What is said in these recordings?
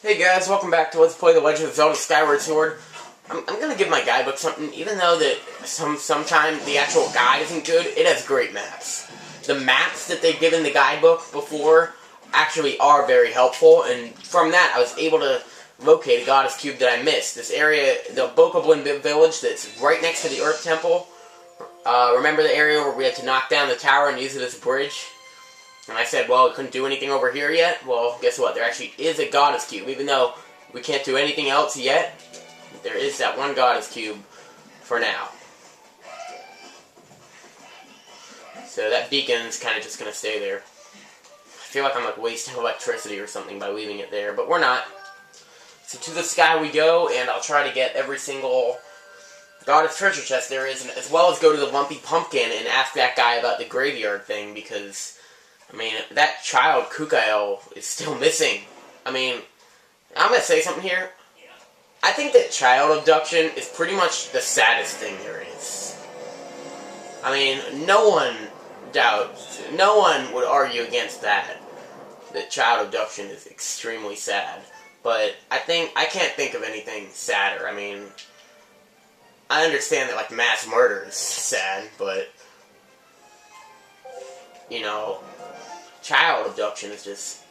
Hey guys, welcome back to Let's Play The Legend of Zelda Skyward Sword. I'm gonna give my guidebook something, even though that sometimes the actual guide isn't good, it has great maps. The maps that they've given the guidebook before actually are very helpful, and from that I was able to locate a goddess cube that I missed. This area, the Bokoblin village that's right next to the Earth Temple. Remember the area where we had to knock down the tower and use it as a bridge? And I said, well, we couldn't do anything over here yet. Well, guess what? There actually is a goddess cube. Even though we can't do anything else yet, there is that one goddess cube for now. So that beacon is kind of just going to stay there. I feel like I'm like wasting electricity or something by leaving it there, but we're not. So to the sky we go, and I'll try to get every single goddess treasure chest there is, as well as go to the Lumpy Pumpkin and ask that guy about the graveyard thing, because I mean, that child, Kukail, is still missing. I mean, I'm going to say something here. I think that child abduction is pretty much the saddest thing there is. I mean, no one would argue against that. That child abduction is extremely sad. But I can't think of anything sadder. I mean, I understand that, like, mass murder is sad, but, you know, child abduction is just,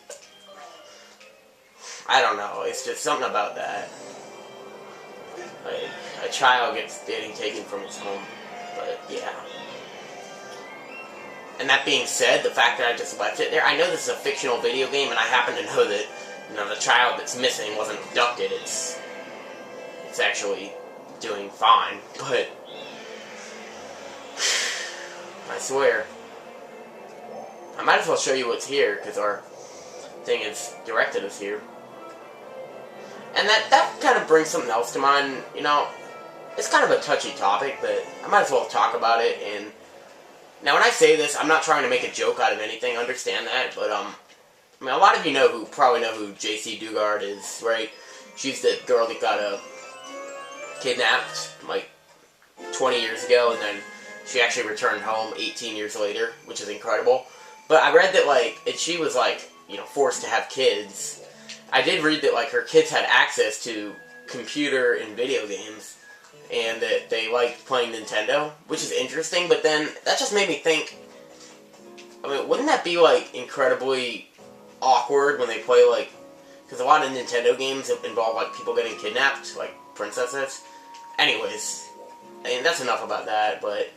I don't know, it's just something about that. Like, a child getting taken from its home, but yeah. And that being said, the fact that I just left it there, I know this is a fictional video game, and I happen to know that, you know, the child that's missing wasn't abducted, it's actually doing fine, but I swear. I might as well show you what's here, because our thing has directed us here. And that kind of brings something else to mind. You know, it's kind of a touchy topic, but I might as well talk about it. And now when I say this, I'm not trying to make a joke out of anything, understand that, but I mean, a lot of you probably know who JC Dugard is, right? She's the girl that got kidnapped, like, 20 years ago, and then she actually returned home 18 years later, which is incredible. But I read that, like, she was, like, you know, forced to have kids. I did read that, like, her kids had access to computer and video games, and that they liked playing Nintendo, which is interesting, but then that just made me think, I mean, wouldn't that be, like, incredibly awkward when they play, like, because a lot of Nintendo games involve, like, people getting kidnapped, like princesses. Anyways, I mean, that's enough about that, but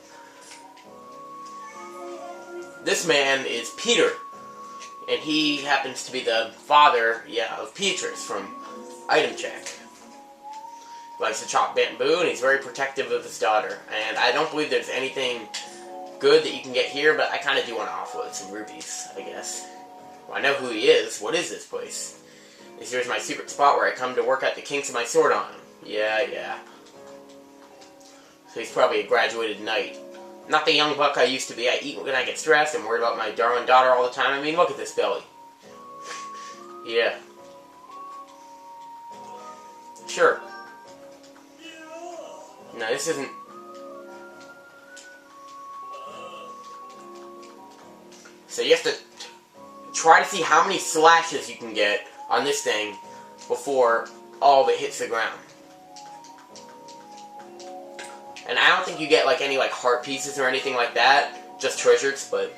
this man is Peter, and he happens to be the father, of Petrus from Item Check. He likes to chop bamboo, and he's very protective of his daughter. And I don't believe there's anything good that you can get here, but I kind of do want to offload some rubies, I guess. Well, I know who he is. What is this place? This here's my secret spot where I come to work out the kinks of my sword on him. Yeah. So he's probably a graduated knight. Not the young buck I used to be. I eat when I get stressed and worried about my darling daughter all the time. I mean, look at this belly. Yeah. Sure. No, this isn't... So you have to try to see how many slashes you can get on this thing before all of it hits the ground. And I don't think you get, like, any, like, heart pieces or anything like that. Just treasures, but...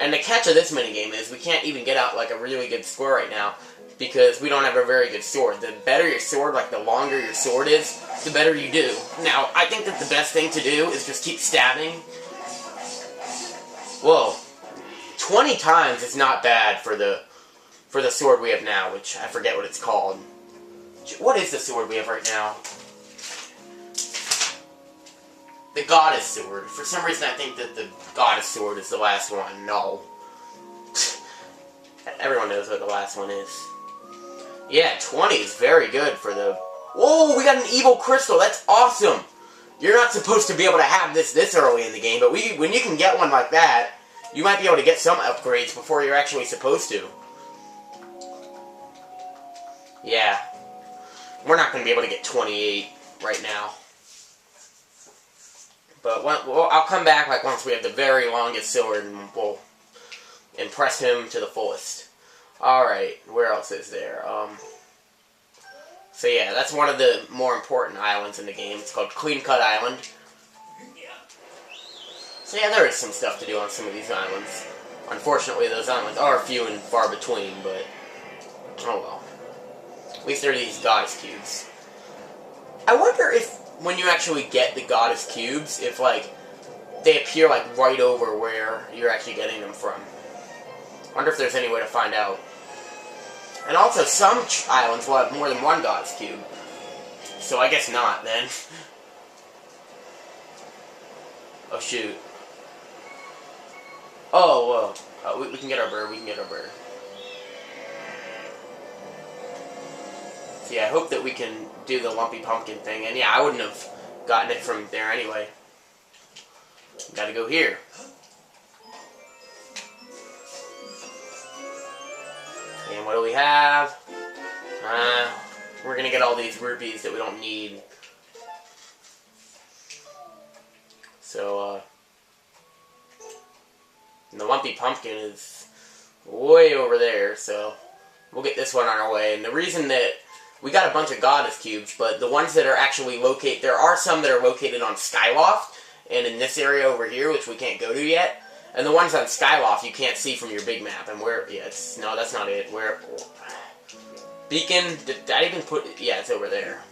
And the catch of this minigame is we can't even get out, like, a really good score right now, because we don't have a very good sword. The better your sword, like, the longer your sword is, the better you do. Now, I think that the best thing to do is just keep stabbing. Whoa. 20 times is not bad for the sword we have now, which I forget what it's called. What is the sword we have right now? The Goddess Sword. For some reason I think that the Goddess Sword is the last one. No. Everyone knows what the last one is. Yeah, 20 is very good for the... Whoa, we got an evil crystal. That's awesome. You're not supposed to be able to have this early in the game, but when you can get one like that, you might be able to get some upgrades before you're actually supposed to. Yeah. We're not going to be able to get 28 right now. But I'll come back like once we have the very longest sword, and we'll impress him to the fullest. Alright, where else is there? So yeah, that's one of the more important islands in the game. It's called Clean Cut Island. So yeah, there is some stuff to do on some of these islands. Unfortunately, those islands are few and far between, but oh well. At least there are these goddess cubes. I wonder if, when you actually get the goddess cubes, if, like, they appear, like, right over where you're actually getting them from. I wonder if there's any way to find out. And also, some islands will have more than one goddess cube. So I guess not, then. Oh, shoot. Oh, whoa. We can get our bird, we can get our bird. So yeah, I hope that we can do the lumpy pumpkin thing. And yeah, I wouldn't have gotten it from there anyway. Gotta go here. And what do we have? We're gonna get all these rupees that we don't need. So, and the lumpy pumpkin is way over there, so we'll get this one on our way. And the reason that we got a bunch of goddess cubes, but the ones that are actually located, there are some that are located on Skyloft, and in this area over here, which we can't go to yet. And the ones on Skyloft you can't see from your big map. And where, yeah, no, that's not it. Where, Beacon, did I even put, yeah, it's over there.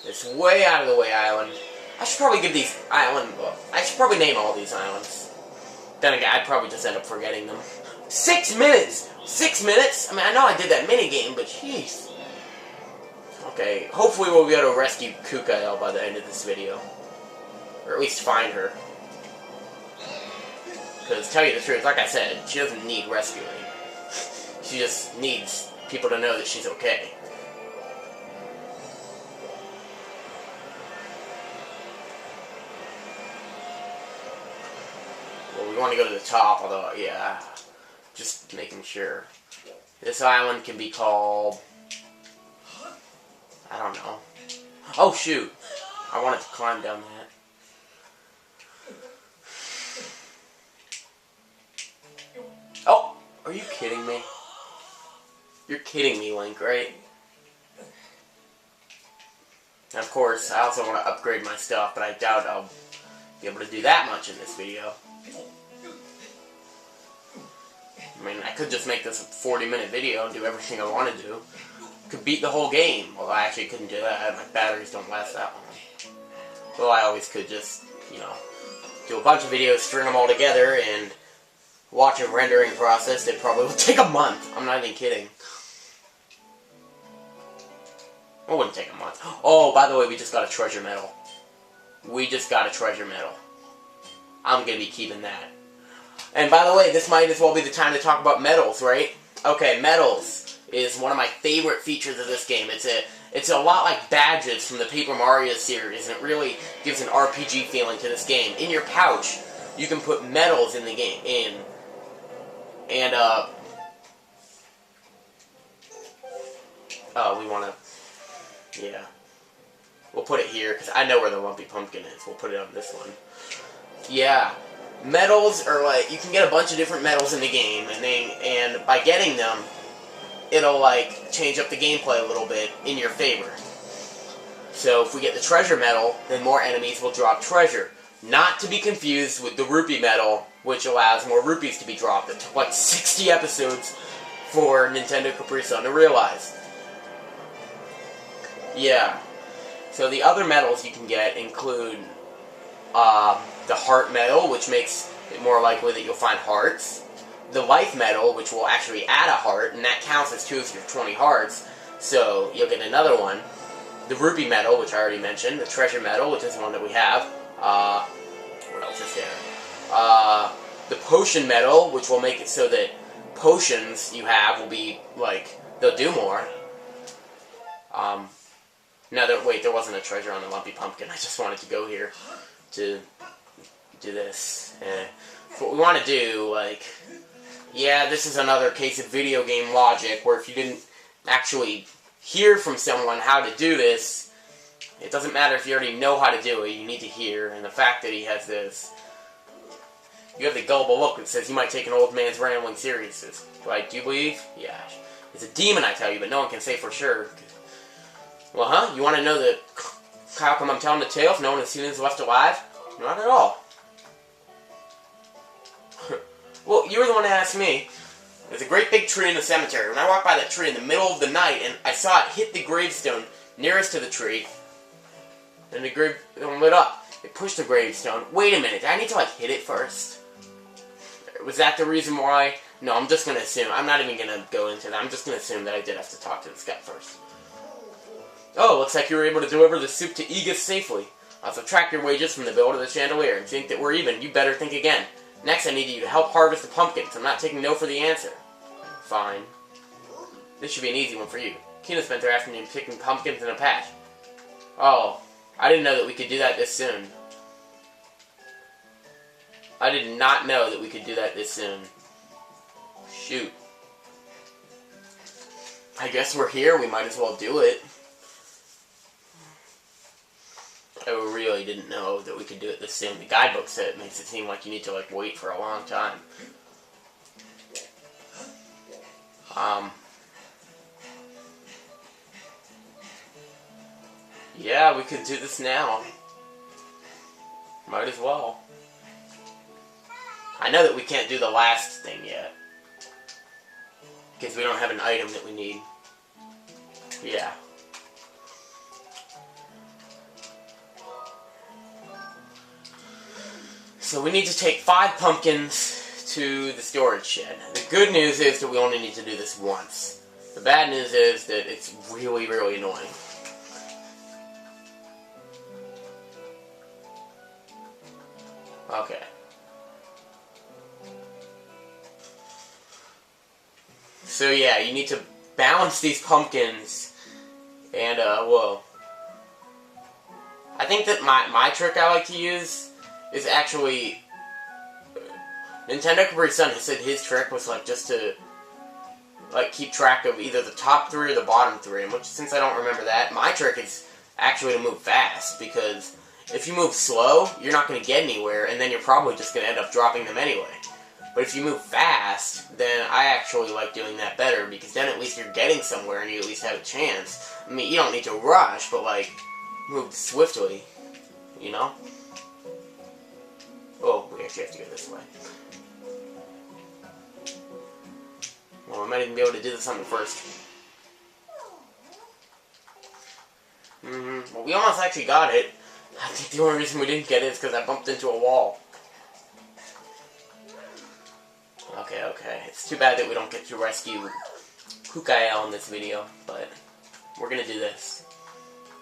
It's way out of the way island. I should probably give these I should probably name all these islands. Then again, I'd probably just end up forgetting them. 6 minutes! 6 minutes? I mean, I know I did that minigame, but jeez. Okay, hopefully we'll be able to rescue Kukael by the end of this video. Or at least find her. Because, to tell you the truth, like I said, she doesn't need rescuing. She just needs people to know that she's okay. Well, we want to go to the top, although, yeah, just making sure. This island can be called, I don't know. Oh, shoot. I wanted to climb down that. Oh, are you kidding me? You're kidding me, Link, right? And of course, I also want to upgrade my stuff, but I doubt I'll be able to do that much in this video. I mean, I could just make this a 40-minute video and do everything I want to do. Could beat the whole game. Well, I actually couldn't do that. My batteries don't last that long. Well, I always could just, you know, do a bunch of videos, string them all together, and watch a rendering process that probably will take a month. I'm not even kidding. It wouldn't take a month. Oh, by the way, we just got a treasure medal. We just got a treasure medal. I'm going to be keeping that. And by the way, this might as well be the time to talk about medals, right? Okay, medals is one of my favorite features of this game. It's a lot like badges from the Paper Mario series, and it really gives an RPG feeling to this game. In your pouch, you can put medals in the game. And we want to, yeah. We'll put it here, because I know where the lumpy pumpkin is. We'll put it on this one. Yeah. Medals are like, you can get a bunch of different medals in the game, and by getting them, it'll like change up the gameplay a little bit in your favor. So if we get the treasure medal, then more enemies will drop treasure. Not to be confused with the rupee medal, which allows more rupees to be dropped. It took like 60 episodes for Nintendo Capri Sun to realize. Yeah. So the other medals you can get include the heart medal, which makes it more likely that you'll find hearts. The life medal, which will actually add a heart, and that counts as 2 of your 20 hearts, so you'll get another one. The rupee medal, which I already mentioned. The treasure medal, which is one that we have. What else is there? The potion medal, which will make it so that potions you have will be, like, they'll do more. No, wait, there wasn't a treasure on the lumpy pumpkin. I just wanted to go here to do this. So what we want to do, like, yeah, this is another case of video game logic, where if you didn't actually hear from someone how to do this, it doesn't matter if you already know how to do it, you need to hear. And the fact that he has this, you have the gullible look that says you might take an old man's rambling serious. Do you believe? Yeah. It's a demon, I tell you, but no one can say for sure. Well, huh? You want to know how come I'm telling the tale if no one has seen is left alive? Not at all. Well, you were the one that asked me. There's a great big tree in the cemetery. When I walked by that tree in the middle of the night, and I saw it hit the gravestone nearest to the tree, and the gravestone lit up. It pushed the gravestone. Wait a minute, I need to, like, hit it first? Was that the reason why? No, I'm just gonna assume. I'm not even gonna go into that. I'm just gonna assume that I did have to talk to this guy first. Oh, looks like you were able to deliver the soup to Aegis safely. I'll subtract your wages from the bill to the chandelier. If you think that we're even, you better think again. Next, I need you to help harvest the pumpkins. I'm not taking no for the answer. Fine. This should be an easy one for you. Kina spent her afternoon picking pumpkins in a patch. Oh, I didn't know that we could do that this soon. I did not know that we could do that this soon. Shoot. I guess we're here. We might as well do it. I really didn't know that we could do it this soon. The guidebook said it makes it seem like you need to, like, wait for a long time. Yeah, we could do this now. Might as well. I know that we can't do the last thing yet. Because we don't have an item that we need. Yeah. So we need to take 5 pumpkins to the storage shed. The good news is that we only need to do this once. The bad news is that it's really, really annoying. Okay. So yeah, you need to balance these pumpkins, and whoa. I think that my trick I like to use is actually, Nintendo Capri Sun has said his trick was, like, just to, like, keep track of either the top 3 or the bottom 3, and since I don't remember that, my trick is actually to move fast, because if you move slow, you're not going to get anywhere, and then you're probably just going to end up dropping them anyway. But if you move fast, then I actually like doing that better, because then at least you're getting somewhere and you at least have a chance. I mean, you don't need to rush, but, like, move swiftly, you know? Oh, we actually have to go this way. Well, we might even be able to do this on the first. Well, we almost actually got it. I think the only reason we didn't get it is because I bumped into a wall. Okay. It's too bad that we don't get to rescue Kukael in this video, but we're gonna do this.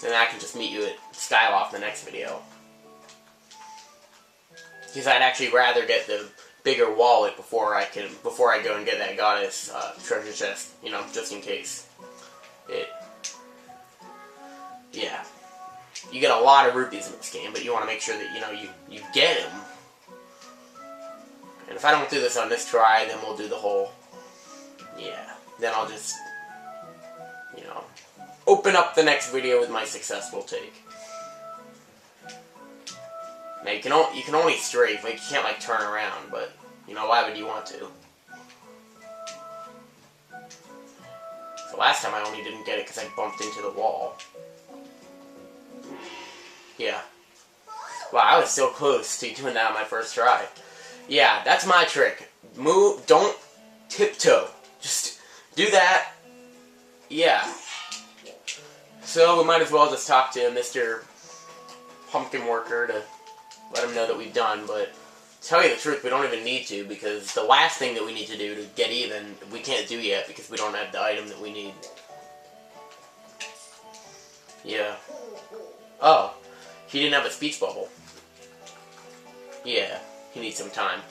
Then I can just meet you at Skyloft in the next video. Because I'd actually rather get the bigger wallet before I go and get that goddess treasure chest, you know, just in case. Yeah. You get a lot of rupees in this game, but you want to make sure that, you know, you get them. And if I don't do this on this try, then we'll do the whole, yeah. Then I'll just, you know, open up the next video with my successful take. Now, you can only strafe, like, you can't, like, turn around, but, you know, why would you want to? So last time I only didn't get it because I bumped into the wall. Yeah. Wow, I was so close to doing that on my first try. Yeah, that's my trick. Don't tiptoe. Just do that. Yeah. So we might as well just talk to Mr. Pumpkin Worker to let him know that we've done, but to tell you the truth, we don't even need to, because the last thing that we need to do to get even, we can't do yet because we don't have the item that we need. Yeah. Oh, he didn't have a speech bubble. Yeah, he needs some time.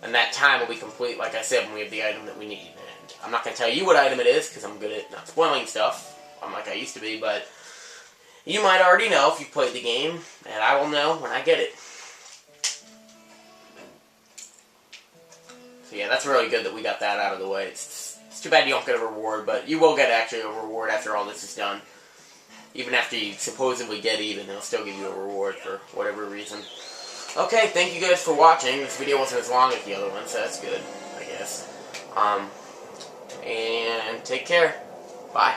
And that time will be complete, like I said, when we have the item that we need. And I'm not going to tell you what item it is, because I'm good at not spoiling stuff, unlike I used to be, but you might already know if you've played the game, and I will know when I get it. So yeah, that's really good that we got that out of the way. It's too bad you don't get a reward, but you will get actually a reward after all this is done. Even after you supposedly get even, they'll still give you a reward for whatever reason. Okay, thank you guys for watching. This video wasn't as long as the other one, so that's good, I guess. And take care. Bye.